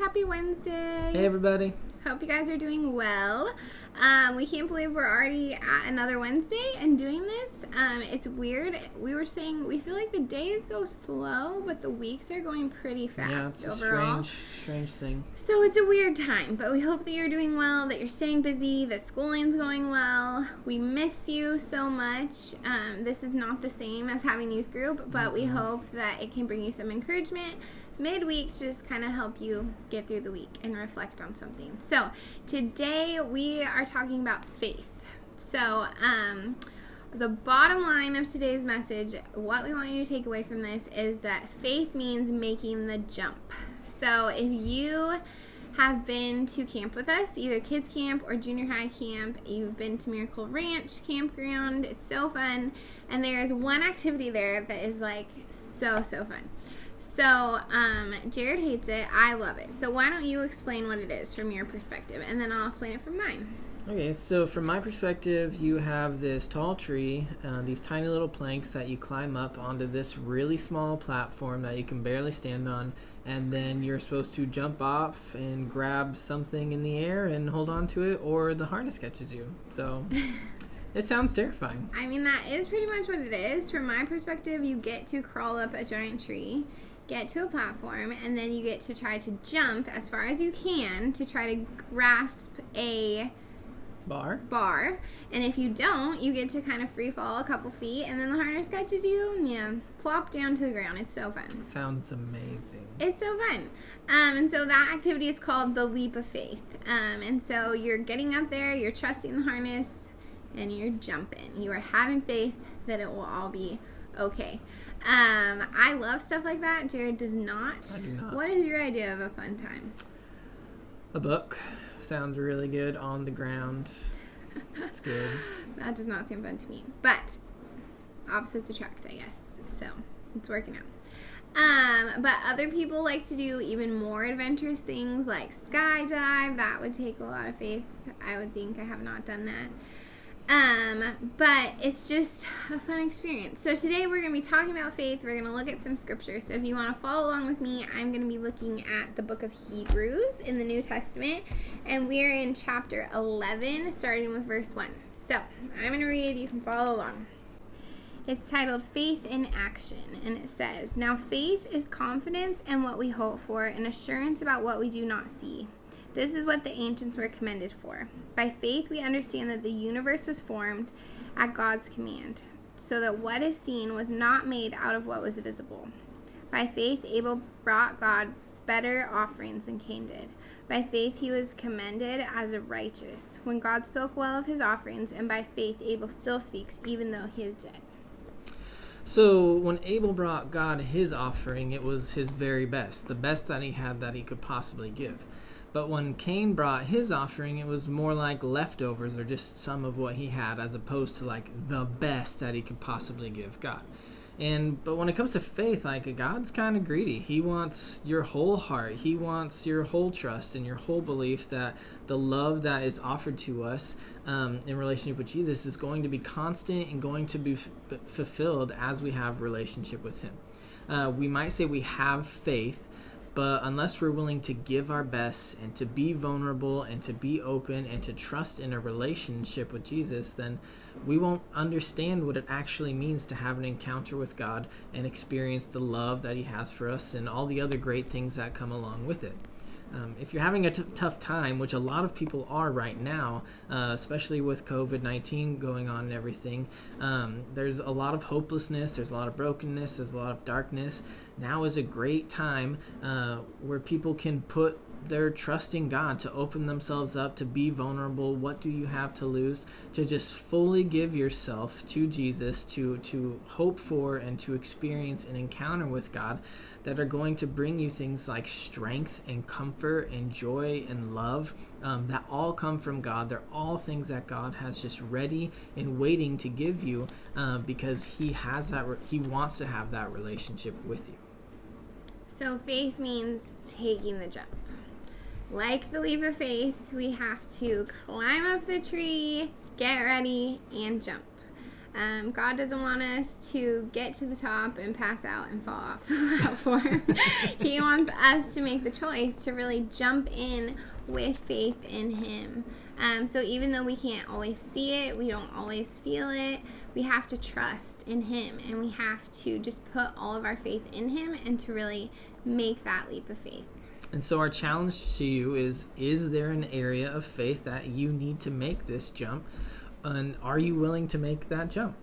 Happy Wednesday. Hey everybody. Hope you guys are doing well. We can't believe we're already at another Wednesday and doing this. It's weird. We were saying we feel like the days go slow, but the weeks are going pretty fast Yeah, it's overall. a strange thing. So it's a weird time, but we hope that you're doing well, that you're staying busy, that schooling's going well. We miss you so much. This is not the same as having youth group, but we hope that it can bring you some encouragement midweek to just kind of help you get through the week and reflect on something. So today we are talking about faith. So the bottom line of today's message, what we want you to take away from this is that faith means making the jump. So if you have been to camp with us, either kids camp or junior high camp, you've been to Miracle Ranch campground, it's so fun, and there is one activity there that is like so fun. So, Jared hates it. I love it. So why don't you explain what it is from your perspective, and then I'll explain it from mine. Okay, so from my perspective, you have this tall tree, these tiny little planks that you climb up onto this really small platform that you can barely stand on, and then you're supposed to jump off and grab something in the air and hold on to it, or the harness catches you. So it sounds terrifying. I mean, that is pretty much what it is. From my perspective, you get to crawl up a giant tree, get to a platform, and then you get to try to jump as far as you can to try to grasp a bar, and if you don't, you get to kind of free fall a couple feet, and then the harness catches you, plop down to the ground. It's so fun. Sounds amazing. It's so fun. And so that activity is called the leap of faith. And so you're getting up there, you're trusting the harness, and you're jumping. You are having faith that it will all be okay. I love stuff like that. Jared does not. I do not. What is your idea of a fun time? A book sounds really good on the ground. It's good. That does not seem fun to me. But opposites attract, I guess. So it's working out. But other people like to do even more adventurous things like skydive. That would take a lot of faith. I would think. I have not done that. But it's just a fun experience. So today we're going to be talking about faith. We're going to look at some scripture. So if you want to follow along with me, I'm going to be looking at the book of Hebrews in the New Testament. And we're in chapter 11, starting with verse 1. So I'm going to read. You can follow along. It's titled Faith in Action. And it says, "Now faith is confidence in what we hope for and assurance about what we do not see. This is what the ancients were commended for. By faith we understand that the universe was formed at God's command, so that what is seen was not made out of what was visible. By faith Abel brought God better offerings than Cain did. By faith he was commended as righteous when God spoke well of his offerings, and by faith Abel still speaks even though he is dead." So when Abel brought God his offering, it was his very best, the best that he had that he could possibly give. But when Cain brought his offering, it was more like leftovers or just some of what he had, as opposed to like the best that he could possibly give God. But when it comes to faith, like, God's kind of greedy. He wants your whole heart. He wants your whole trust and your whole belief that the love that is offered to us in relationship with Jesus is going to be constant and going to be fulfilled as we have relationship with him. We might say we have faith, but unless we're willing to give our best and to be vulnerable and to be open and to trust in a relationship with Jesus, then we won't understand what it actually means to have an encounter with God and experience the love that he has for us and all the other great things that come along with it. If you're having a tough time, which a lot of people are right now, especially with COVID-19 going on and everything, there's a lot of hopelessness, there's a lot of brokenness, there's a lot of darkness. Now is a great time where people can put their trust in God, to open themselves up, to be vulnerable. What do you have to lose? To just fully give yourself to Jesus, to hope for and to experience an encounter with God that are going to bring you things like strength and comfort and joy and love that all come from God. They're all things that God has just ready and waiting to give you because he has that. He wants to have that relationship with you. So faith means taking the jump. Like the leap of faith, we have to climb up the tree, get ready, and jump. God doesn't want us to get to the top and pass out and fall off the platform. He wants us to make the choice to really jump in with faith in Him. So even though we can't always see it, we don't always feel it, we have to trust in Him, and we have to just put all of our faith in Him and to really make that leap of faith. And so our challenge to you is there an area of faith that you need to make this jump? And are you willing to make that jump?